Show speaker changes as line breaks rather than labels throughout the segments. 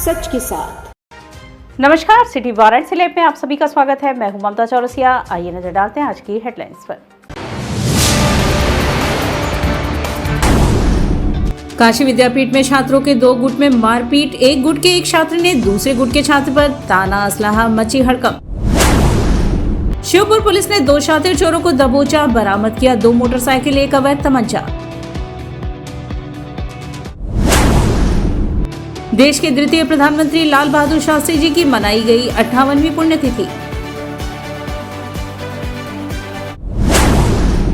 सच के साथ।
नमस्कार, सिटी वाराणसी लाइव में आप सभी का स्वागत है। मैं हूं ममता चौरसिया। आइए नजर डालते हैं आज की हेडलाइंस पर। काशी विद्यापीठ में छात्रों के 2 गुट में मारपीट। एक गुट के एक छात्र ने दूसरे गुट के छात्र पर ताना असलाहा, मची हड़कंप। शिवपुर पुलिस ने 2 शातिर चोरों को दबोचा, बरामद किया 2 मोटरसाइकिल, 1 अवैध तमंचा। देश के द्वितीय प्रधानमंत्री लाल बहादुर शास्त्री जी की मनाई गई 58वीं पुण्यतिथि।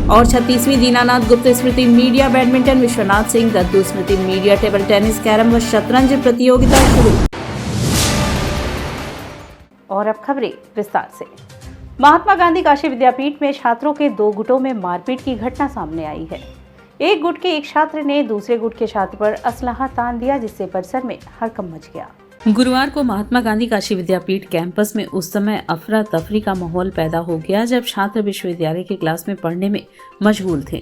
और 36वीं दीनानाथ गुप्त स्मृति मीडिया बैडमिंटन, विश्वनाथ सिंह दत्तू स्मृति मीडिया टेबल टेनिस, कैरम व शतरंज प्रतियोगिता शुरू। और अब खबरें विस्तार से। महात्मा गांधी काशी विद्यापीठ में छात्रों के 2 गुटों में मारपीट की घटना सामने आई है। एक गुट के एक छात्र ने दूसरे गुट के छात्र पर असलाहा तान दिया, जिससे परिसर में हड़कंप मच गया। गुरुवार को महात्मा गांधी काशी विद्यापीठ कैंपस में उस समय अफरा तफरी का माहौल पैदा हो गया जब छात्र विश्वविद्यालय की क्लास में पढ़ने में मशगूल थे।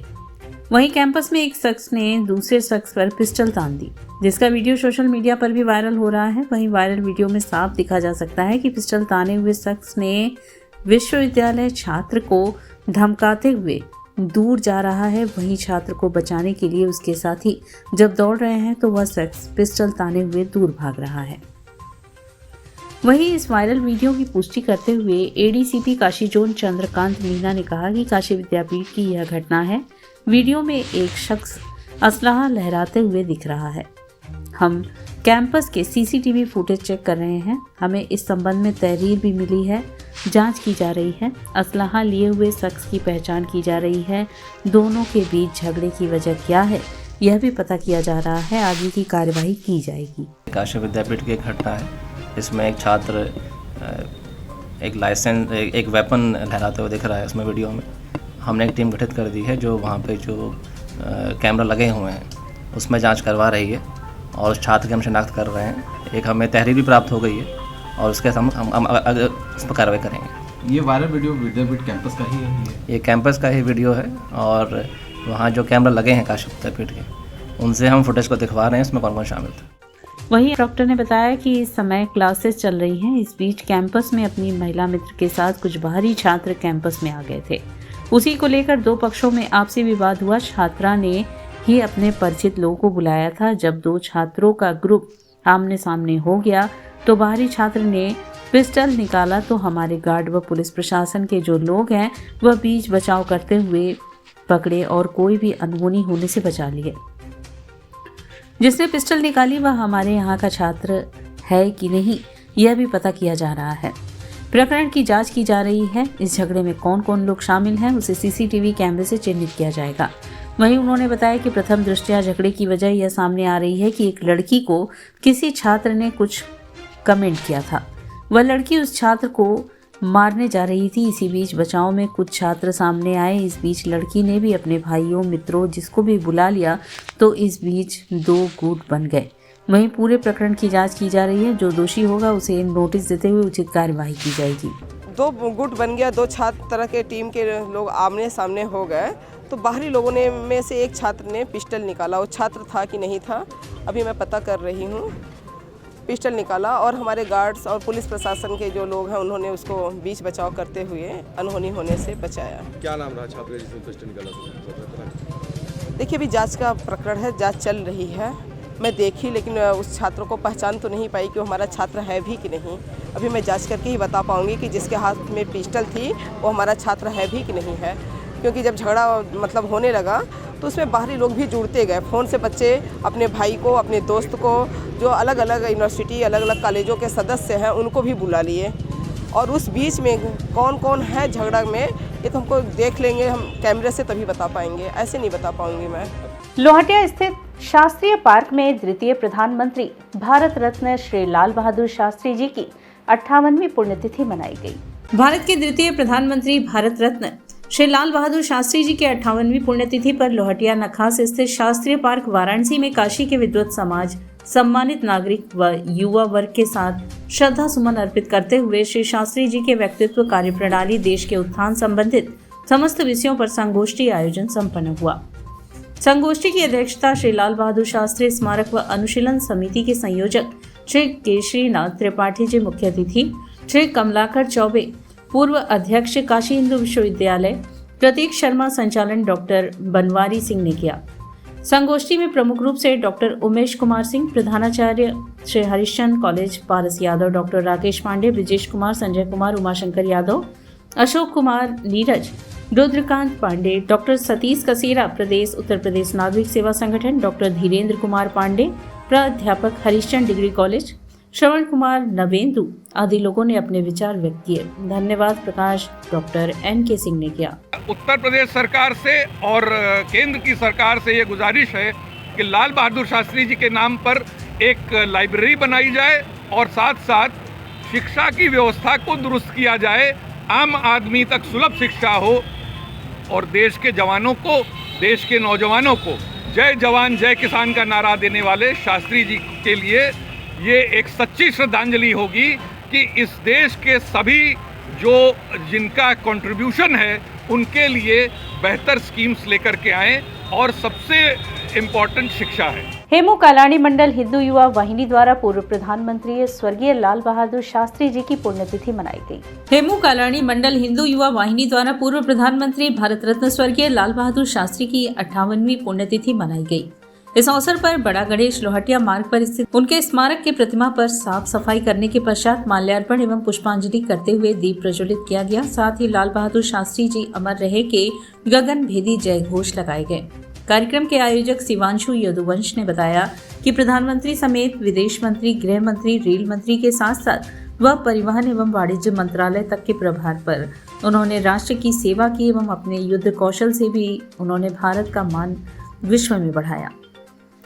वहीं कैंपस में एक शख्स ने दूसरे शख्स पर पिस्टल तान दी, जिसका वीडियो सोशल मीडिया पर भी वायरल हो रहा है। वहीं वायरल वीडियो में साफ दिखा जा सकता है कि पिस्टल ताने हुए शख्स ने विश्वविद्यालय छात्र को धमकाते हुए दूर जा रहा है। वहीं छात्र को बचाने के लिए उसके साथी जब दौड़ रहे हैं तो वह शख्स पिस्टल ताने हुए दूर भाग रहा है। वहीं इस वायरल वीडियो की पुष्टि करते हुए एडीसीपी काशी जोन चंद्रकांत मीना ने कहा कि काशी विद्यापीठ की यह घटना है। वीडियो में एक शख्स असलाहा लहराते हुए दिख रहा है। हम कैंपस के सीसीटीवी फुटेज चेक कर रहे हैं। हमें इस संबंध में तहरीर भी मिली है, जांच की जा रही है। असलाहा लिए हुए शख्स की पहचान की जा रही है। दोनों के बीच झगड़े की वजह क्या है यह भी पता किया जा रहा है। आगे की कार्यवाही की जाएगी।
काशी विद्यापीठ की एक घटना है, इसमें एक छात्र एक वेपन लहराते हुए दिख रहा है। उसमें वीडियो में हमने एक टीम गठित कर दी है जो वहाँ पे जो कैमरा लगे हुए हैं उसमें जांच करवा रही है और उस छात्र की हम शिनाख्त कर रहे हैं। एक हमें तहरीर भी प्राप्त हो गई है और उसके हम उस पर कार्रवाई करेंगे।
ये वायरल वीडियो विद्यापीठ कैंपस का ही है?
ये कैंपस का ही वीडियो है और वहाँ जो कैमरा लगे हैं काशी विद्यापीठ के उनसे हम फुटेज को दिखवा रहे हैं इसमें कौन कौन शामिल था।
वहीं डॉक्टर ने बताया कि इस समय क्लासेस चल रही हैं। इस बीच कैंपस में अपनी महिला मित्र के साथ कुछ बाहरी छात्र कैंपस में आ गए थे। उसी को लेकर 2 पक्षों में आपसी विवाद हुआ। छात्रा ने ही अपने परिचित लोगों को बुलाया था। जब 2 छात्रों का ग्रुप आमने सामने हो गया तो बाहरी छात्र ने पिस्टल निकाला तो हमारे गार्ड व पुलिस प्रशासन के जो लोग हैं वह बीच बचाव करते हुए पकड़े और कोई भी अनहोनी होने से बचा लिए। जिसने पिस्टल निकाली वह हमारे यहाँ का छात्र है कि नहीं यह भी पता किया जा रहा है। प्रकरण की जांच की जा रही है। इस झगड़े में कौन कौन लोग शामिल हैं उसे सीसीटीवी कैमरे से चिन्हित किया जाएगा। वहीं उन्होंने बताया कि प्रथम दृष्टया झगड़े की वजह यह सामने आ रही है कि एक लड़की को किसी छात्र ने कुछ कमेंट किया था। वह लड़की उस छात्र को मारने जा रही थी। इसी बीच बचाव में कुछ छात्र सामने आए। इस बीच लड़की ने भी अपने भाइयों मित्रों जिसको भी बुला लिया तो इस बीच 2 गुट बन गए। वहीं पूरे प्रकरण की जांच की जा रही है। जो दोषी होगा उसे नोटिस देते हुए उचित कार्यवाही की जाएगी।
2 गुट बन गया। 2 छात्र तरह के टीम के लोग आमने सामने हो गए तो बाहरी लोगों ने में से एक छात्र ने पिस्टल निकाला। वो छात्र था कि नहीं था अभी मैं पता कर रही हूँ। पिस्टल निकाला और हमारे गार्ड्स और पुलिस प्रशासन के जो लोग हैं उन्होंने उसको बीच बचाव करते हुए अनहोनी होने से बचाया।
क्या नाम रहा छात्र जिसने पिस्टल निकाला?
देखिए अभी जांच का प्रकरण है, जांच चल रही है। मैं देखी लेकिन उस छात्र को पहचान तो नहीं पाई कि वो हमारा छात्र है भी कि नहीं। अभी मैं जांच करके ही बता पाऊँगी कि जिसके हाथ में पिस्टल थी वो हमारा छात्र है भी कि नहीं है। क्योंकि जब झगड़ा होने लगा तो उसमें बाहरी लोग भी जुड़ते गए। फ़ोन से बच्चे अपने भाई को, अपने दोस्त को, जो अलग अलग यूनिवर्सिटी, अलग अलग कॉलेजों के सदस्य हैं उनको भी बुला लिए। और उस बीच में कौन कौन है झगड़ा में ये तो हमको देख लेंगे हम कैमरे से तभी बता पाएंगे, ऐसे नहीं बता पाऊंगी मैं।
लोहाटिया स्थित शास्त्रीय पार्क में द्वितीय प्रधानमंत्री भारत रत्न श्री लाल बहादुर शास्त्री जी की 58वीं पुण्यतिथि मनाई गई। भारत के द्वितीय प्रधानमंत्री भारत रत्न श्री लाल बहादुर शास्त्री जी की 58वीं पुण्यतिथि पर लोहाटिया नखास स्थित शास्त्रीय पार्क वाराणसी में काशी के विद्वत समाज, सम्मानित नागरिक व युवा वर्ग के साथ श्रद्धा सुमन अर्पित करते हुए श्री शास्त्री जी के व्यक्तित्व, कार्यप्रणाली, देश के उत्थान संबंधित समस्त विषयों पर संगोष्ठी आयोजन संपन्न हुआ। संगोष्ठी की अध्यक्षता श्री लाल बहादुर शास्त्री स्मारक व अनुशीलन समिति के संयोजक श्री केशरीनाथ त्रिपाठी जी मुख्य अतिथि, श्री कमलाकर चौबे पूर्व अध्यक्ष काशी हिंदू विश्वविद्यालय, प्रतीक शर्मा संचालन डॉक्टर बनवारी सिंह ने किया। संगोष्ठी में प्रमुख रूप से डॉक्टर उमेश कुमार सिंह, प्रधानाचार्य श्री हरिश्चंद्र कॉलेज पारस यादव, डॉक्टर राकेश पांडे, ब्रिजेश कुमार, संजय कुमार, उमाशंकर यादव, अशोक कुमार नीरज, रुद्रकांत पांडे, डॉक्टर सतीश कसेरा, प्रदेश उत्तर प्रदेश नागरिक सेवा संगठन, डॉक्टर धीरेन्द्र कुमार पांडे, प्राध्यापक हरिश्चंद्र डिग्री कॉलेज, श्रवण कुमार नवेंदु आदि लोगों ने अपने विचार व्यक्त किए। धन्यवाद प्रकाश डॉक्टर NK सिंह ने किया।
उत्तर प्रदेश सरकार से और केंद्र की सरकार से ये गुजारिश है कि लाल बहादुर शास्त्री जी के नाम पर एक लाइब्रेरी बनाई जाए और साथ साथ शिक्षा की व्यवस्था को दुरुस्त किया जाए, आम आदमी तक सुलभ शिक्षा हो और देश के जवानों को, देश के नौजवानों को जय जवान जय किसान का नारा देने वाले शास्त्री जी के लिए ये एक सच्ची श्रद्धांजलि होगी कि इस देश के सभी जो जिनका कंट्रीब्यूशन है उनके लिए बेहतर स्कीम्स लेकर के आएं और सबसे इम्पोर्टेंट शिक्षा है।
हेमू कालानी मंडल हिंदू युवा वाहिनी द्वारा पूर्व प्रधानमंत्री स्वर्गीय लाल बहादुर शास्त्री जी की पुण्यतिथि मनाई गई। हेमू कालानी मंडल हिंदू युवा वाहिनी द्वारा पूर्व प्रधानमंत्री भारत रत्न स्वर्गीय लाल बहादुर शास्त्री की 58वीं पुण्यतिथि मनाई गई। इस अवसर पर बड़ा गणेश लोहटिया मार्ग पर स्थित उनके स्मारक के प्रतिमा पर साफ सफाई करने के पश्चात माल्यार्पण एवं पुष्पांजलि करते हुए दीप प्रज्वलित किया गया। साथ ही लाल बहादुर शास्त्री जी अमर रहे के गगन भेदी जय घोष लगाए गए। कार्यक्रम के आयोजक शिवांशु यदुवंश ने बताया कि प्रधानमंत्री समेत विदेश मंत्री, गृह मंत्री, रेल मंत्री के साथ साथ वह परिवहन एवं वाणिज्य मंत्रालय तक के प्रभार पर उन्होंने राष्ट्र की सेवा की एवं अपने युद्ध कौशल से भी उन्होंने भारत का मान विश्व में बढ़ाया।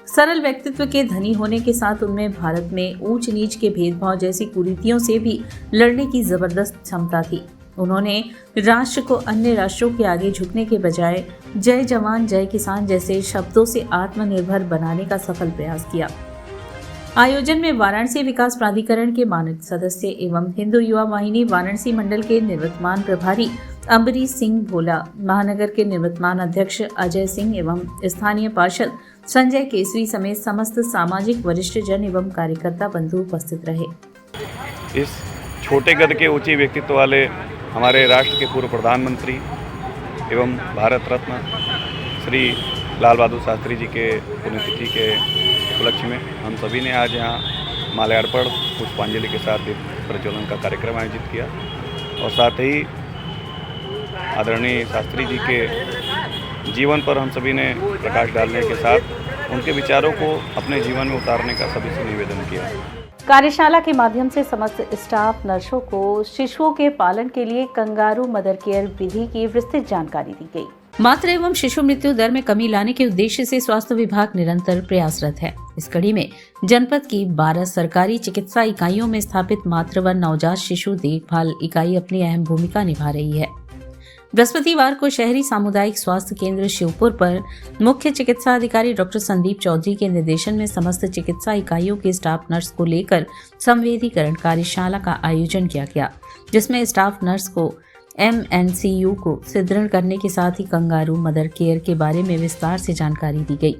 सरल व्यक्तित्व के धनी होने के साथ उनमें भारत में ऊंच नीच के भेदभाव जैसी कुरीतियों से भी लड़ने की जबरदस्त क्षमता थी। उन्होंने राष्ट्र को अन्य राष्ट्रों के आगे झुकने के बजाय जय जवान जय किसान जैसे शब्दों से आत्मनिर्भर बनाने का सफल प्रयास किया। आयोजन में वाराणसी विकास प्राधिकरण के मानद सदस्य एवं हिंदू युवा वाहिनी वाराणसी मंडल के निवर्तमान प्रभारी अम्बरीश सिंह भोला, महानगर के निवर्तमान अध्यक्ष अजय सिंह एवं स्थानीय पार्षद संजय केसरी समेत समस्त सामाजिक वरिष्ठ जन एवं कार्यकर्ता बंधु उपस्थित रहे।
इस छोटे कद के ऊंचे व्यक्तित्व वाले हमारे राष्ट्र के पूर्व प्रधानमंत्री एवं भारत रत्न श्री लाल बहादुर शास्त्री जी के पुण्यतिथि के उपलक्ष्य में हम सभी ने आज यहाँ माल्यार्पण पुष्पांजलि के साथ दीप प्रज्वलन का कार्यक्रम आयोजित किया और साथ ही आदरणीय शास्त्री जी के जीवन पर हम सभी ने प्रकाश डालने के साथ उनके विचारों को अपने जीवन में उतारने का सभी से निवेदन किया।
कार्यशाला के माध्यम से समस्त स्टाफ नर्सों को शिशुओं के पालन के लिए कंगारू मदर केयर विधि की विस्तृत जानकारी दी गई। मातृ एवं शिशु मृत्यु दर में कमी लाने के उद्देश्य से स्वास्थ्य विभाग निरंतर प्रयासरत है। इस कड़ी में जनपद की 12 सरकारी चिकित्सा इकाइयों में स्थापित मातृ व नवजात शिशु देखभाल इकाई अपनी अहम भूमिका निभा रही है। बृहस्पतिवार को शहरी सामुदायिक स्वास्थ्य केंद्र शिवपुर पर मुख्य चिकित्सा अधिकारी डॉक्टर संदीप चौधरी के निर्देशन में समस्त चिकित्सा इकाइयों के स्टाफ नर्स को लेकर संवेदीकरण कार्यशाला का आयोजन किया गया, जिसमें स्टाफ नर्स को MNCU को सुदृढ़ करने के साथ ही कंगारू मदर केयर के बारे में विस्तार से जानकारी दी गई।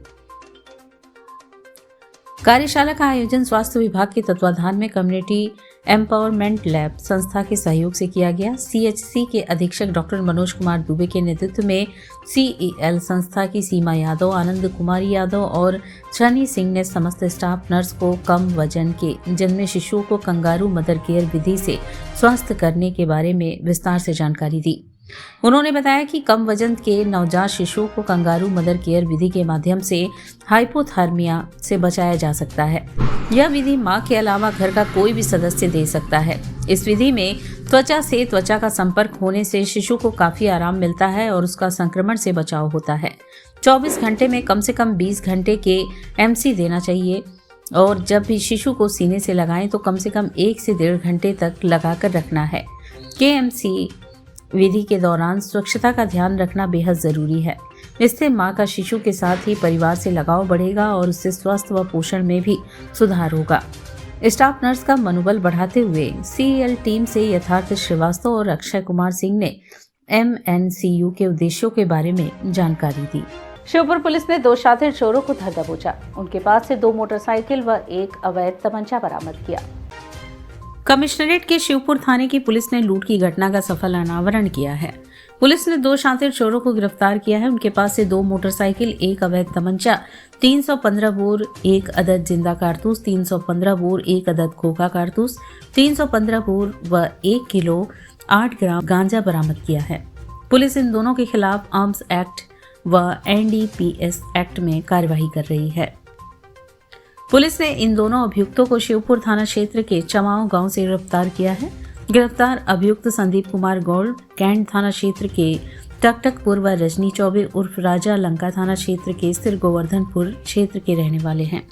कार्यशाला का आयोजन स्वास्थ्य विभाग के तत्वाधान में कम्युनिटी एम्पावरमेंट लैब संस्था के सहयोग से किया गया। CHC के अधीक्षक डॉक्टर मनोज कुमार दुबे के नेतृत्व में CEL संस्था की सीमा यादव, आनंद कुमारी यादव और शनि सिंह ने समस्त स्टाफ नर्स को कम वजन के जन्मे शिशुओं को कंगारू मदर केयर विधि से स्वस्थ करने के बारे में विस्तार से जानकारी दी। उन्होंने बताया कि कम वजन के नवजात शिशुओं को कंगारू मदर केयर विधि के माध्यम से हाइपोथर्मिया से बचाया जा सकता है। यह विधि मां के अलावा घर का कोई भी सदस्य दे सकता है। इस विधि में त्वचा से त्वचा का संपर्क होने से शिशु को काफी आराम मिलता है और उसका संक्रमण से बचाव होता है। 24 घंटे में कम से कम 20 घंटे के MC देना चाहिए और जब भी शिशु को सीने से लगाएं तो कम से कम 1 से 1.5 घंटे तक लगाकर रखना है। KMC विधि के दौरान स्वच्छता का ध्यान रखना बेहद जरूरी है। इससे मां का शिशु के साथ ही परिवार से लगाव बढ़ेगा और उससे स्वास्थ्य व पोषण में भी सुधार होगा। स्टाफ नर्स का मनोबल बढ़ाते हुए CEL टीम से यथार्थ श्रीवास्तव और अक्षय कुमार सिंह ने MNCU के उद्देश्यों के बारे में जानकारी दी। श्योपुर पुलिस ने 2 शातिर चोरों को धर दबोचा। उनके पास से 2 मोटरसाइकिल व 1 अवैध तमंचा बरामद किया। कमिश्नरेट के श्योपुर थाने की पुलिस ने लूट की घटना का सफल अनावरण किया है। पुलिस ने 2 शातिर चोरों को गिरफ्तार किया है। उनके पास से 2 मोटरसाइकिल, 1 अवैध तमंचा, 315 बोर 1 अदद जिंदा कारतूस, 315 बोर 1 अदद खोखा कारतूस, 315 बोर व 1 किलो 8 ग्राम गांजा बरामद किया है। पुलिस इन दोनों के खिलाफ आर्म्स एक्ट व NDPS एक्ट में कार्यवाही कर रही है। पुलिस ने इन दोनों अभियुक्तों को श्योपुर थाना क्षेत्र के चमाओ गांव से गिरफ्तार किया है। गिरफ्तार अभियुक्त संदीप कुमार गौड़ कैंट थाना क्षेत्र के टकटकपुर व रजनी चौबे उर्फ राजा लंका थाना क्षेत्र के स्थिर गोवर्धनपुर क्षेत्र के रहने वाले हैं।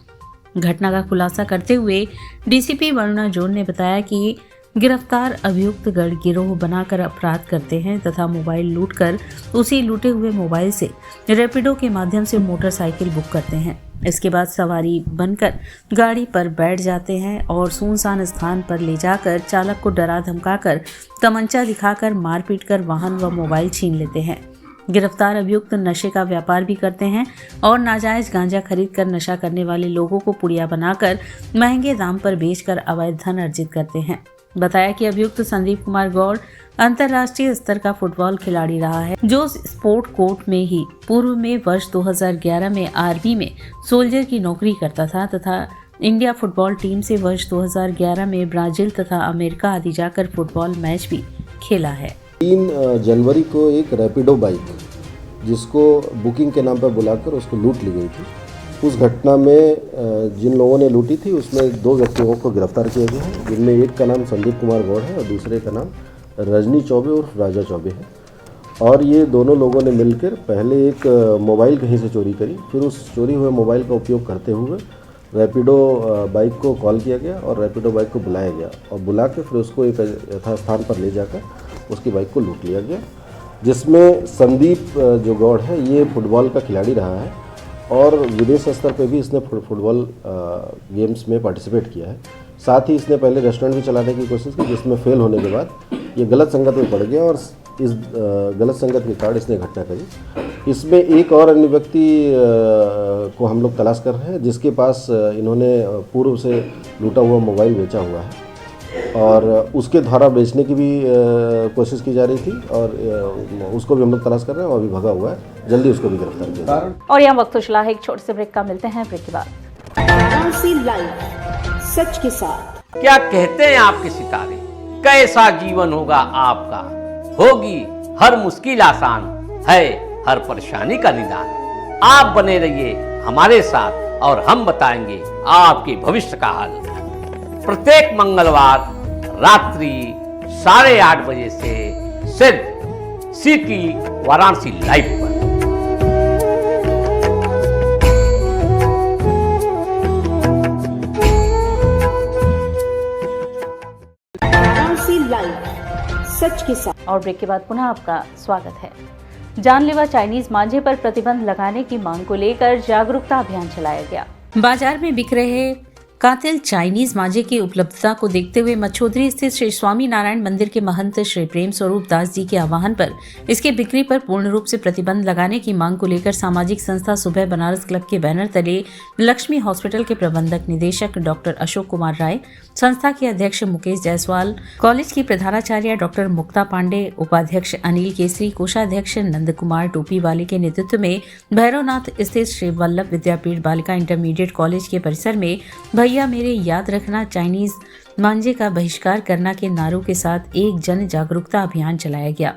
घटना का खुलासा करते हुए DCP वरुणा जोन ने बताया कि गिरफ्तार अभियुक्त गढ़ गिरोह बनाकर अपराध करते हैं तथा मोबाइल लूटकर उसी लूटे हुए मोबाइल से रैपिडो के माध्यम से मोटरसाइकिल बुक करते हैं। इसके बाद सवारी बनकर गाड़ी पर बैठ जाते हैं और सुनसान स्थान पर ले जाकर चालक को डरा धमकाकर तमंचा दिखाकर मारपीट कर वाहन व मोबाइल छीन लेते हैं। गिरफ्तार अभियुक्त नशे का व्यापार भी करते हैं और नाजायज गांजा खरीद कर नशा करने वाले लोगों को पुड़िया बनाकर महंगे दाम पर बेचकर अवैध धन अर्जित करते हैं। बताया कि अभियुक्त संदीप कुमार गौड़ अंतर्राष्ट्रीय स्तर का फुटबॉल खिलाड़ी रहा है, जो स्पोर्ट कोर्ट में ही पूर्व में वर्ष 2011 में आर्मी में सोल्जर की नौकरी करता था तथा इंडिया फुटबॉल टीम से वर्ष 2011 में ब्राजील तथा अमेरिका आदि जाकर फुटबॉल मैच भी खेला है।
3 जनवरी को एक रैपिडो बाइक जिसको बुकिंग के नाम पर बुलाकर उसको लूट ली गई थी। उस घटना में जिन लोगों ने लूटी थी उसमें 2 व्यक्तियों को गिरफ्तार किया गया है, जिनमें एक का नाम संदीप कुमार गौड़ है और दूसरे का नाम रजनी चौबे और राजा चौबे है। और ये दोनों लोगों ने मिलकर पहले एक मोबाइल कहीं से चोरी करी, फिर उस चोरी हुए मोबाइल का उपयोग करते हुए रैपिडो बाइक को कॉल किया गया और रैपिडो बाइक को बुलाया गया और बुला के फिर उसको एक यथास्थान पर ले जाकर उसकी बाइक को लूट लिया गया, जिसमें संदीप जो गौड़ है ये फुटबॉल का खिलाड़ी रहा है और विदेश स्तर पे भी इसने फुटबॉल गेम्स में पार्टिसिपेट किया है। साथ ही इसने पहले रेस्टोरेंट भी चलाने की कोशिश की, जिसमें फेल होने के बाद ये गलत संगत में पड़ गया और इस गलत संगत के कारण इसने घटना करी। इसमें एक और अन्य व्यक्ति को हम लोग तलाश कर रहे हैं, जिसके पास इन्होंने पूर्व से लूटा हुआ मोबाइल बेचा हुआ है और उसके द्वारा बेचने की भी कोशिश की जा रही थी और उसको भी हम लोग तलाश कर रहे हैं और अभी भगा हुआ है, जल्दी उसको भी गिरफ्तार किया जाएगा।
और यहाँ वक्त चला है एक छोटे से ब्रेक का, मिलते हैं ब्रेक के बाद।
वाराणसी लाइव सच के साथ।
क्या कहते हैं आपके सितारे, कैसा जीवन होगा आपका, होगी हर मुश्किल आसान, है हर परेशानी का निदान। आप बने रहिए हमारे साथ और हम बताएंगे आपके भविष्य का हाल। प्रत्येक मंगलवार रात्रि 8:30 बजे से सिर्फ सिटी वाराणसी लाइव पर।
वाराणसी लाइव सच के साथ।
और ब्रेक के बाद पुनः आपका स्वागत है। जानलेवा चाइनीज मांझे पर प्रतिबंध लगाने की मांग को लेकर जागरूकता अभियान चलाया गया। बाजार में बिक रहे कातिल चाइनीज मांझे की उपलब्धता को देखते हुए मच्छोदरी स्थित श्री स्वामी नारायण मंदिर के महंत श्री प्रेम स्वरूप दास जी के आह्वान पर इसके बिक्री पर पूर्ण रूप से प्रतिबंध लगाने की मांग को लेकर सामाजिक संस्था सुबह बनारस क्लब के बैनर तले लक्ष्मी हॉस्पिटल के प्रबंधक निदेशक डॉक्टर अशोक कुमार राय, संस्था के अध्यक्ष मुकेश जायसवाल, कॉलेज की प्रधानाचार्य डॉक्टर मुक्ता पांडे, उपाध्यक्ष अनिल केसरी, कोषाध्यक्ष नंद कुमार टोपी वाले के नेतृत्व में भैरवनाथ स्थित श्री वल्लभ विद्यापीठ बालिका इंटरमीडिएट कॉलेज के परिसर में भैया मेरे याद रखना चाइनीज मांझे का बहिष्कार करना के नारों के साथ एक जन जागरूकता अभियान चलाया गया।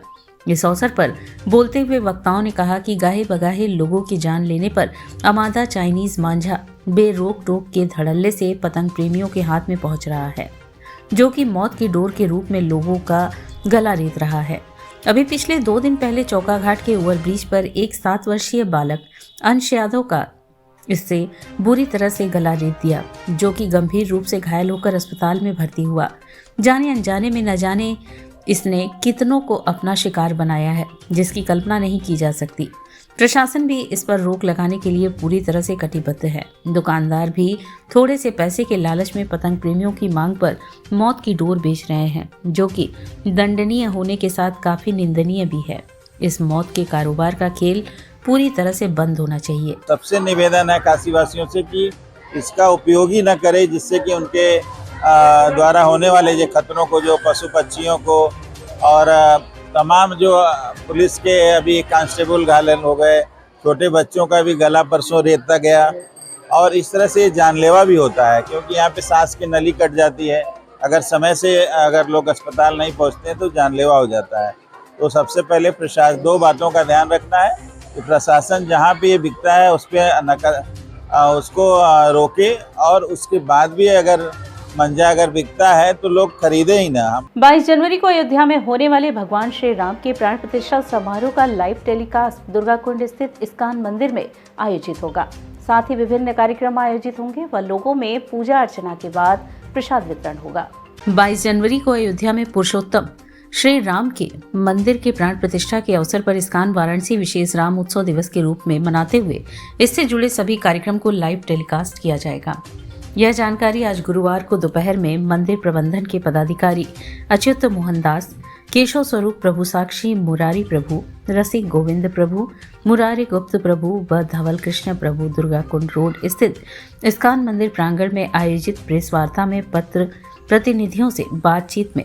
इस अवसर पर बोलते हुए वक्ताओं ने कहा कि गाहे बगाहे लोगों की जान लेने पर अमादा चाइनीज मांझा बेरोक टोक के धड़ल्ले से पतंग प्रेमियों के हाथ में पहुंच रहा है, जो कि मौत की डोर के रूप में लोगों का गला रेत रहा है। अभी पिछले 2 दिन पहले चौकाघाट के ओवरब्रिज पर एक 7 वर्षीय बालक अंश यादव का इससे बुरी तरह से गला रेत दिया, जो कि गंभीर रूप से घायल होकर अस्पताल में भर्ती हुआ। जाने अनजाने में न जाने इसने कितनों को अपना शिकार बनाया है, जिसकी कल्पना नहीं की जा सकती। प्रशासन भी इस पर रोक लगाने के लिए पूरी तरह से कटिबद्ध है। दुकानदार भी थोड़े से पैसे के लालच में पतंग प्रेमियों की मांग पर मौत की डोर बेच रहे हैं, जो कि दंडनीय होने के साथ काफी निंदनीय भी है। इस मौत के कारोबार का खेल पूरी तरह से बंद होना चाहिए।
सबसे निवेदन है काशीवासियों से कि इसका उपयोग ही न करें, जिससे कि उनके द्वारा होने वाले जो खतरों को, जो पशु पक्षियों को और तमाम जो पुलिस के अभी कांस्टेबल घायल हो गए, छोटे बच्चों का भी गला परसों रेता गया, और इस तरह से जानलेवा भी होता है, क्योंकि यहाँ पे सांस की नली कट जाती है। अगर समय से अगर लोग अस्पताल नहीं पहुँचते हैं तो जानलेवा हो जाता है। तो सबसे पहले प्रशासन 2 बातों का ध्यान रखना है कि प्रशासन जहाँ पे ये बिकता है उस पर उसको रोके, और उसके बाद भी अगर मंजा अगर बिकता है तो लोग खरीदे ही ना।
22 जनवरी को अयोध्या में होने वाले भगवान श्री राम के प्राण प्रतिष्ठा समारोह का लाइव टेलीकास्ट दुर्गा कुंड स्थित इस्कॉन मंदिर में आयोजित होगा। साथ ही विभिन्न कार्यक्रम आयोजित होंगे व लोगों में पूजा अर्चना के बाद प्रसाद वितरण होगा। 22 जनवरी को अयोध्या में पुरुषोत्तम श्री राम के मंदिर के प्राण प्रतिष्ठा के अवसर पर इस्कॉन वाराणसी विशेष राम उत्सव दिवस के रूप में मनाते हुए इससे जुड़े सभी कार्यक्रम को लाइव टेलीकास्ट किया जाएगा। यह जानकारी आज गुरुवार को दोपहर में मंदिर प्रबंधन के पदाधिकारी अच्युत मोहन दास, केशव स्वरूप प्रभु साक्षी, मुरारी प्रभु, रसिक गोविंद प्रभु, मुरारी गुप्त प्रभु व धवल कृष्ण प्रभु दुर्गा कुंड रोड स्थित इस्कॉन मंदिर प्रांगण में आयोजित प्रेस वार्ता में पत्र प्रतिनिधियों से बातचीत में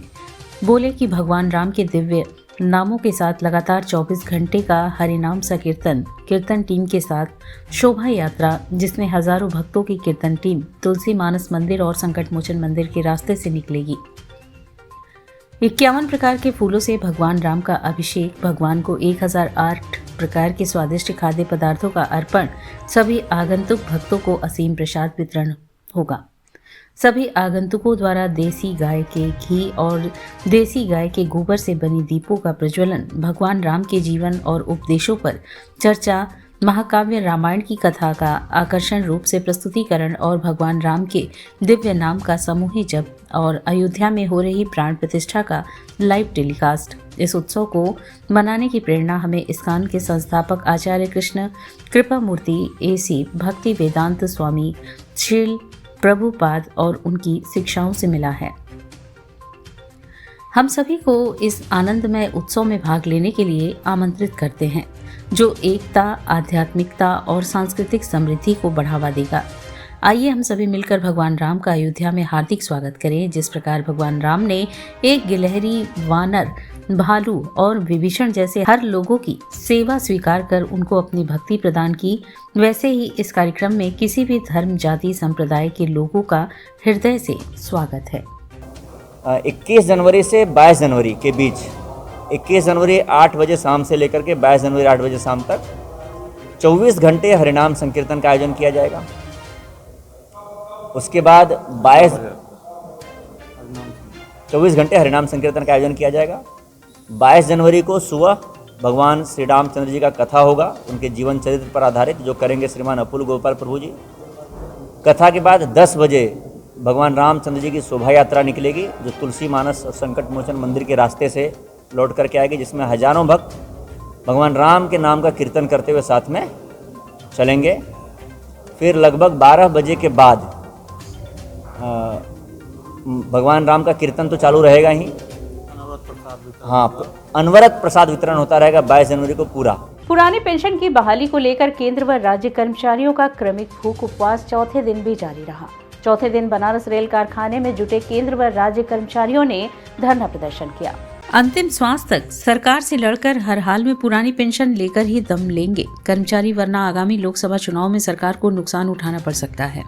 बोले कि भगवान राम के दिव्य नामों के साथ लगातार 24 घंटे का हरिनाम संकीर्तन कीर्तन टीम के साथ शोभा यात्रा, जिसमें हजारों भक्तों की कीर्तन टीम तुलसी मानस मंदिर और संकट मोचन मंदिर के रास्ते से निकलेगी। 51 प्रकार के फूलों से भगवान राम का अभिषेक, भगवान को 1008 प्रकार के स्वादिष्ट खाद्य पदार्थों का अर्पण, सभी आगंतुक भक्तों को असीम प्रसाद वितरण होगा। सभी आगंतुकों द्वारा देसी गाय के घी और देसी गाय के गोबर से बनी दीपों का प्रज्वलन, भगवान राम के जीवन और उपदेशों पर चर्चा, महाकाव्य रामायण की कथा का आकर्षण रूप से प्रस्तुतिकरण और भगवान राम के दिव्य नाम का समूहित जप और अयोध्या में हो रही प्राण प्रतिष्ठा का लाइव टेलीकास्ट। इस उत्सव को मनाने की प्रेरणा हमें इस्कॉन के संस्थापक आचार्य कृष्ण कृपा मूर्ति AC भक्ति वेदांत स्वामी श्रील प्रभुपाद और उनकी शिक्षाओं से मिला है। हम सभी को इस आनंदमय उत्सव में भाग लेने के लिए आमंत्रित करते हैं, जो एकता, आध्यात्मिकता और सांस्कृतिक समृद्धि को बढ़ावा देगा। आइए हम सभी मिलकर भगवान राम का अयोध्या में हार्दिक स्वागत करें। जिस प्रकार भगवान राम ने एक गिलहरी, वानर, भालू और विभीषण जैसे हर लोगों की सेवा स्वीकार कर उनको अपनी भक्ति प्रदान की, वैसे ही इस कार्यक्रम में किसी भी धर्म, जाति, संप्रदाय के लोगों का हृदय से स्वागत है।
21 जनवरी से 22 जनवरी के बीच, 21 जनवरी 8 बजे शाम से लेकर के 22 जनवरी 8 बजे शाम तक 24 घंटे हरिनाम संकीर्तन का आयोजन किया जाएगा। उसके बाद 24 घंटे हरिनाम संकीर्तन का आयोजन किया जाएगा। 22 जनवरी को सुबह भगवान श्री रामचंद्र जी का कथा होगा, उनके जीवन चरित्र पर आधारित, जो करेंगे श्रीमान अपुल गोपाल प्रभु जी। कथा के बाद 10 बजे भगवान रामचंद्र जी की शोभा यात्रा निकलेगी, जो तुलसी मानस और संकट मोचन मंदिर के रास्ते से लौट करके आएगी, जिसमें हजारों भक्त भगवान राम के नाम का कीर्तन करते हुए साथ में चलेंगे। फिर लगभग 12 बजे के बाद भगवान राम का कीर्तन तो चालू रहेगा ही, अनवरत प्रसाद वितरण होता रहेगा 22 जनवरी को पूरा।
पुरानी पेंशन की बहाली को लेकर केंद्र व राज्य कर्मचारियों का क्रमिक भूख उपवास चौथे दिन भी जारी रहा। चौथे दिन बनारस रेल कारखाने में जुटे केंद्र व राज्य कर्मचारियों ने धरना प्रदर्शन किया। अंतिम श्वास तक सरकार से लड़कर हर हाल में पुरानी पेंशन लेकर ही दम लेंगे कर्मचारी, वरना आगामी लोकसभा चुनाव में सरकार को नुकसान उठाना पड़ सकता है।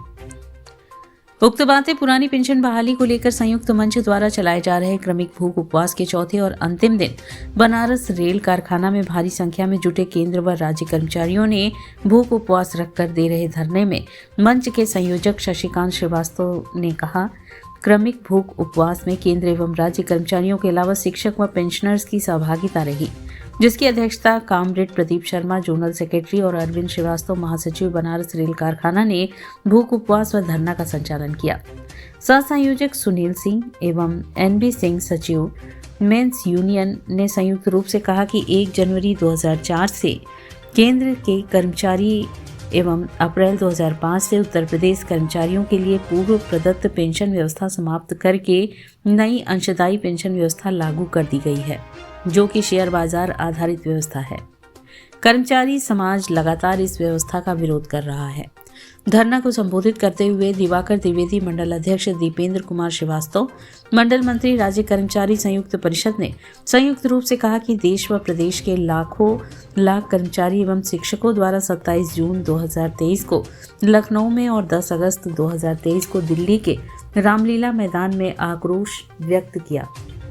उक्त बातें पुरानी पेंशन बहाली को लेकर संयुक्त मंच द्वारा चलाए जा रहे क्रमिक भूख उपवास के चौथे और अंतिम दिन बनारस रेल कारखाना में भारी संख्या में जुटे केंद्र व राज्य कर्मचारियों ने भूख उपवास रखकर दे रहे धरने में मंच के संयोजक शशिकांत श्रीवास्तव ने कहा, क्रमिक भूख उपवास में केंद्र एवं राज्य कर्मचारियों के अलावा शिक्षक व पेंशनर्स की सहभागिता रही, जिसकी अध्यक्षता comrade Pradeep Sharma, zonal secretary, और अरविंद श्रीवास्तव, महासचिव बनारस रेल कारखाना ने भूख उपवास व धरना का संचालन किया। सह संयोजक सुनील सिंह एवं NB सिंह, सचिव मेंस यूनियन, ने संयुक्त रूप से कहा कि 1 जनवरी 2004 से केंद्र के कर्मचारी एवं अप्रैल 2005 से उत्तर प्रदेश कर्मचारियों के लिए पूर्व प्रदत्त पेंशन व्यवस्था समाप्त करके नई अंशदायी पेंशन व्यवस्था लागू कर दी गई है, जो कि शेयर बाजार आधारित व्यवस्था है। कर्मचारी समाज लगातार इस व्यवस्था का विरोध कर रहा है। धरना को संबोधित करते हुए दिवाकर द्विवेदी मंडल अध्यक्ष दीपेंद्र कुमार श्रीवास्तव, मंडल मंत्री राज्य कर्मचारी संयुक्त परिषद ने संयुक्त रूप से कहा कि देश व प्रदेश के लाखों लाख कर्मचारी एवं शिक्षकों द्वारा 27 जून 2023 को लखनऊ में और 10 अगस्त 2023 को दिल्ली के रामलीला मैदान में आक्रोश व्यक्त किया,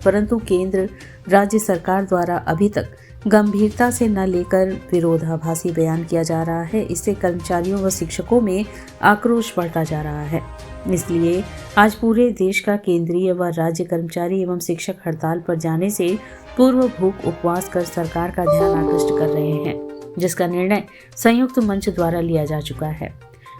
परंतु केंद्र राज्य सरकार द्वारा अभी तक गंभीरता से न लेकर विरोधाभासी बयान किया जा रहा है। इससे कर्मचारियों व शिक्षकों में आक्रोश बढ़ता जा रहा है। इसलिए आज पूरे देश का केंद्रीय व राज्य कर्मचारी एवं शिक्षक हड़ताल पर जाने से पूर्व भूख उपवास कर सरकार का ध्यान आकृष्ट कर रहे हैं, जिसका निर्णय संयुक्त मंच द्वारा लिया जा चुका है।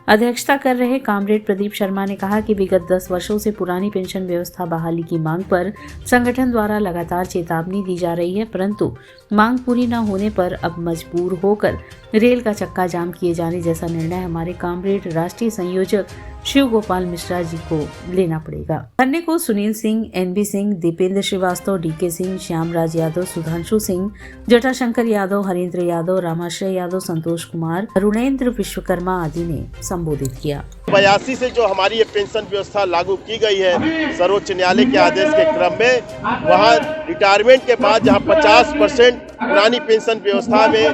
अध्यक्षता कर रहे कामरेड प्रदीप शर्मा ने कहा कि विगत 10 वर्षों से पुरानी पेंशन व्यवस्था बहाली की मांग पर संगठन द्वारा लगातार चेतावनी दी जा रही है, परंतु मांग पूरी न होने पर अब मजबूर होकर रेल का चक्का जाम किए जाने जैसा निर्णय हमारे कामरेड राष्ट्रीय संयोजक शिव गोपाल मिश्रा जी को लेना पड़ेगा। धरने को सुनील सिंह, एनबी सिंह, दीपेंद्र श्रीवास्तव, डीके सिंह, श्यामराज यादव, सुधांशु सिंह, जटाशंकर यादव, हरेंद्र यादव, रामाश्रय यादव, संतोष कुमार, अरुणेंद्र विश्वकर्मा आदि ने संबोधित किया।
82 से जो हमारी ये पेंशन व्यवस्था लागू की गई है सर्वोच्च न्यायालय के आदेश के क्रम में, वहाँ रिटायरमेंट के बाद जहाँ 50% पुरानी पेंशन व्यवस्था में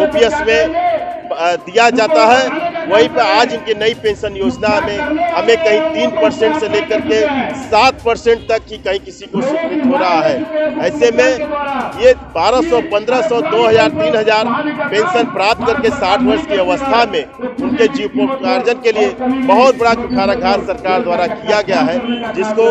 ओपीएस में दिया जाता है, वहीं पर आज इनकी नई पेंशन योजना में हमें कहीं 3% से लेकर के 7% तक ही कहीं किसी को स्वीकृत हो रहा है। ऐसे में ये 1200, 1500, 2000, 3000 पेंशन प्राप्त करके 60 वर्ष की अवस्था में उनके जीविकोपार्जन के लिए बहुत बड़ा कुठाराघात सरकार द्वारा किया गया है, जिसको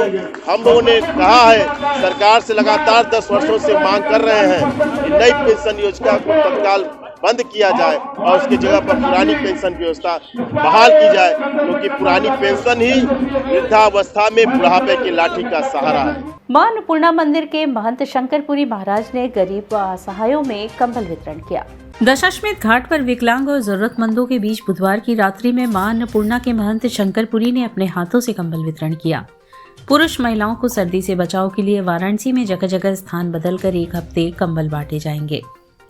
हम लोगों ने कहा है सरकार से लगातार 10 वर्षों से मांग कर रहे हैं कि नई पेंशन योजना को तत्काल बंद किया जाए और उसकी जगह पर पुरानी पेंशन व्यवस्था बहाल की जाए, क्योंकि पुरानी पेंशन ही वृद्धावस्था में बुढ़ापे की लाठी का सहारा है।
मां अन्नपूर्णा मंदिर के महंत शंकरपुरी महाराज ने गरीब व असहायों में कंबल वितरण किया। दशाश्वमेध घाट पर विकलांग और जरूरतमंदों के बीच बुधवार की रात्रि में मां अन्नपूर्णा के महंत शंकरपुरी ने अपने हाथों से कंबल वितरण किया। पुरुष महिलाओं को सर्दी से बचाव के लिए वाराणसी में जगह जगह स्थान बदलकर 1 हफ्ते कंबल बांटे जाएंगे।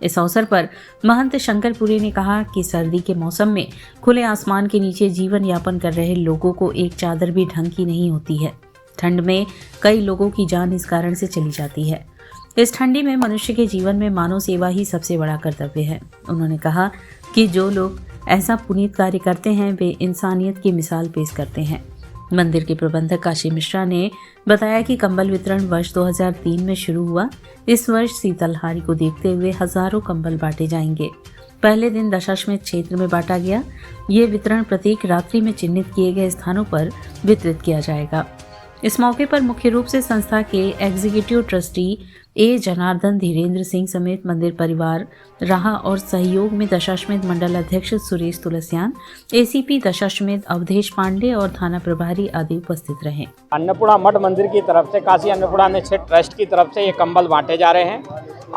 इस अवसर पर महंत शंकरपुरी ने कहा कि सर्दी के मौसम में खुले आसमान के नीचे जीवन यापन कर रहे लोगों को एक चादर भी ढंग की नहीं होती है। ठंड में कई लोगों की जान इस कारण से चली जाती है। इस ठंडी में मनुष्य के जीवन में मानव सेवा ही सबसे बड़ा कर्तव्य है। उन्होंने कहा कि जो लोग ऐसा पुनीत कार्य करते हैं वे इंसानियत की मिसाल पेश करते हैं। मंदिर के प्रबंधक काशी मिश्रा ने बताया कि कंबल वितरण वर्ष 2003 में शुरू हुआ। इस वर्ष शीतलहारी को देखते हुए हजारों कंबल बांटे जाएंगे। पहले दिन दशाश्वमेध क्षेत्र में बांटा गया। ये वितरण प्रत्येक रात्रि में चिन्हित किए गए स्थानों पर वितरित किया जाएगा। इस मौके पर मुख्य रूप से संस्था के एग्जीक्यूटिव ट्रस्टी ए जनार्दन धीरेन्द्र सिंह समेत मंदिर परिवार रहा और सहयोग में दशाश्वमेध मंडल अध्यक्ष सुरेश तुलसियान, एसीपी दशाश्वमेध अवधेश पांडे और थाना प्रभारी आदि उपस्थित रहे।
अन्नपूर्णा मठ मंदिर की तरफ से काशी अन्नपूर्णा निक्षय ट्रस्ट की तरफ से ये कंबल बांटे जा रहे हैं।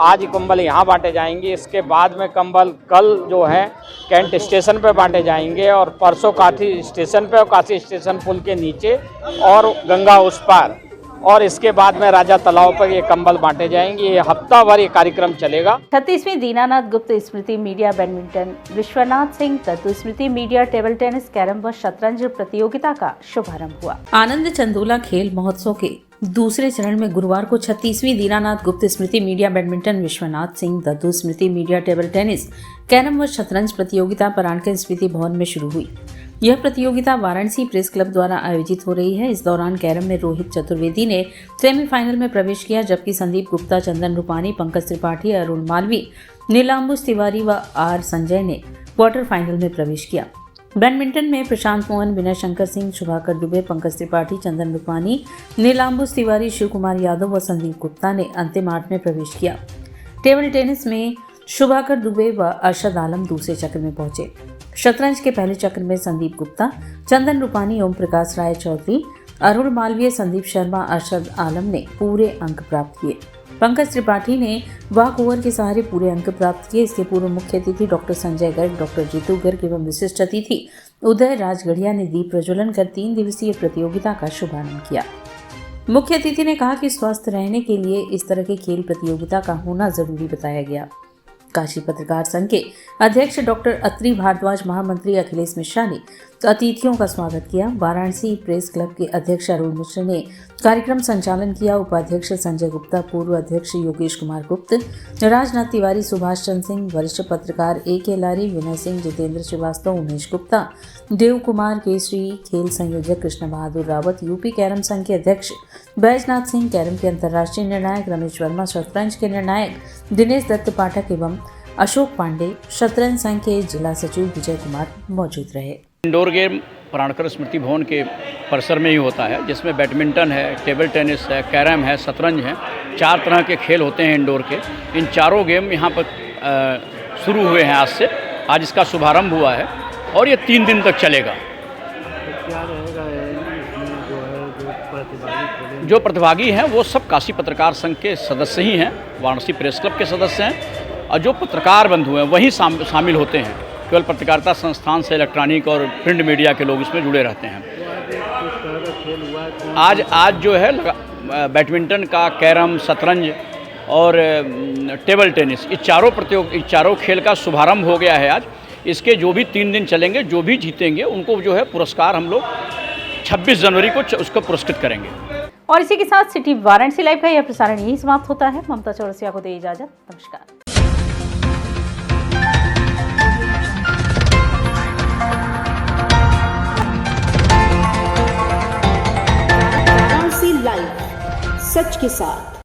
आज कंबल यहाँ बांटे जाएंगे। इसके बाद में कंबल कल जो है कैंट स्टेशन पे बांटे जाएंगे और परसों काशी स्टेशन पे और काशी स्टेशन पुल के नीचे और गंगा उस पार, और इसके बाद में राजा तालाब पर ये कंबल बांटे जाएंगे। ये हफ्ता भर ये कार्यक्रम चलेगा। 36वीं दीनानाथ गुप्त स्मृति मीडिया बैडमिंटन विश्वनाथ सिंह दत्तू स्मृति मीडिया टेबल टेनिस कैरम व शतरंज प्रतियोगिता का शुभारंभ हुआ। आनंद चंदोला खेल महोत्सव के दूसरे चरण में गुरुवार को 36वीं दीनानाथ गुप्त स्मृति मीडिया बैडमिंटन विश्वनाथ सिंह दत्तू स्मृति मीडिया टेबल टेनिस कैरम व शतरंज प्रतियोगिता परानकर स्मृति भवन में शुरू हुई। यह प्रतियोगिता वाराणसी प्रेस क्लब द्वारा आयोजित हो रही है। इस दौरान कैरम में रोहित चतुर्वेदी ने सेमीफाइनल में प्रवेश किया, जबकि संदीप गुप्ता, चंदन रूपानी, पंकज त्रिपाठी, अरुण मालवी, नीलांबुज तिवारी व आर संजय ने क्वार्टर फाइनल में प्रवेश किया। बैडमिंटन में प्रशांत मोहन, विनय शंकर सिंह, शुभाकर दुबे, पंकज त्रिपाठी, चंदन रूपानी, नीलांबुज तिवारी, शिव कुमार यादव व संदीप गुप्ता ने अंतिम 8 में प्रवेश किया। टेबल टेनिस में शुभाकर दुबे व अरशद आलम दूसरे चक्र में पहुंचे। शतरंज के पहले चक्र में संदीप गुप्ता, चंदन रूपानी, ओम प्रकाश राय चौधरी, अरुण मालवीय, संदीप शर्मा, अरशद आलम ने पूरे अंक प्राप्त किए। पंकज त्रिपाठी ने वॉक ओवर के सहारे पूरे अंक प्राप्त किए। इसके पूर्व मुख्य अतिथि डॉक्टर संजय गर्ग, डॉक्टर जीतू गर्ग एवं विशिष्ट अतिथि उदय राजगढ़िया ने दीप प्रज्वलन कर 3 दिवसीय प्रतियोगिता का शुभारंभ किया। मुख्य अतिथि ने कहा कि स्वस्थ रहने के लिए इस तरह के खेल प्रतियोगिता का होना जरूरी बताया गया।
काशी पत्रकार संघ के अध्यक्ष डॉक्टर अत्रि भारद्वाज, महामंत्री अखिलेश मिश्रा ने अतिथियों का स्वागत किया। वाराणसी प्रेस क्लब के अध्यक्ष अरुण मिश्र ने कार्यक्रम संचालन किया। उपाध्यक्ष संजय गुप्ता, पूर्व अध्यक्ष योगेश कुमार गुप्त, राजनाथ तिवारी, सुभाष चंद्र सिंह, वरिष्ठ पत्रकार A.K. लारी, विनय सिंह, जितेंद्र श्रीवास्तव, उमेश गुप्ता, देव कुमार केसरी, खेल संयोजक कृष्ण बहादुर रावत, यूपी कैरम संघ के अध्यक्ष बैजनाथ सिंह, कैरम के अंतर्राष्ट्रीय निर्णायक रमेश वर्मा, शतरंज के निर्णायक दिनेश दत्त पाठक एवं अशोक पांडे, शतरंज संघ के जिला सचिव विजय कुमार मौजूद रहे।
इंडोर गेम प्राणकर स्मृति भवन के परिसर में ही होता है, जिसमें बैडमिंटन है, टेबल टेनिस है, कैरम है, शतरंज है। 4 तरह के खेल होते हैं इंडोर के। इन चारों गेम यहाँ पर शुरू हुए हैं आज से। आज इसका शुभारंभ हुआ है और ये 3 दिन तक चलेगा। जो प्रतिभागी हैं वो सब काशी पत्रकार संघ के सदस्य ही हैं, वाराणसी प्रेस क्लब के सदस्य हैं, और जो पत्रकार बंधु हैं वही शामिल होते हैं। केवल पत्रकारिता संस्थान से इलेक्ट्रॉनिक और प्रिंट मीडिया के लोग इसमें जुड़े रहते हैं। आज जो है बैडमिंटन का, कैरम, शतरंज और टेबल टेनिस, ये चारों खेल का शुभारंभ हो गया है आज। इसके जो भी 3 दिन चलेंगे, जो भी जीतेंगे उनको जो है पुरस्कार हम लोग 26 जनवरी को उसको पुरस्कृत करेंगे।
और इसी के साथ सिटी वाराणसी लाइव का यह प्रसारण यही समाप्त होता है। ममता चौरसिया को दे इजाजत। नमस्कार।
वाराणसी लाइव, सच के साथ।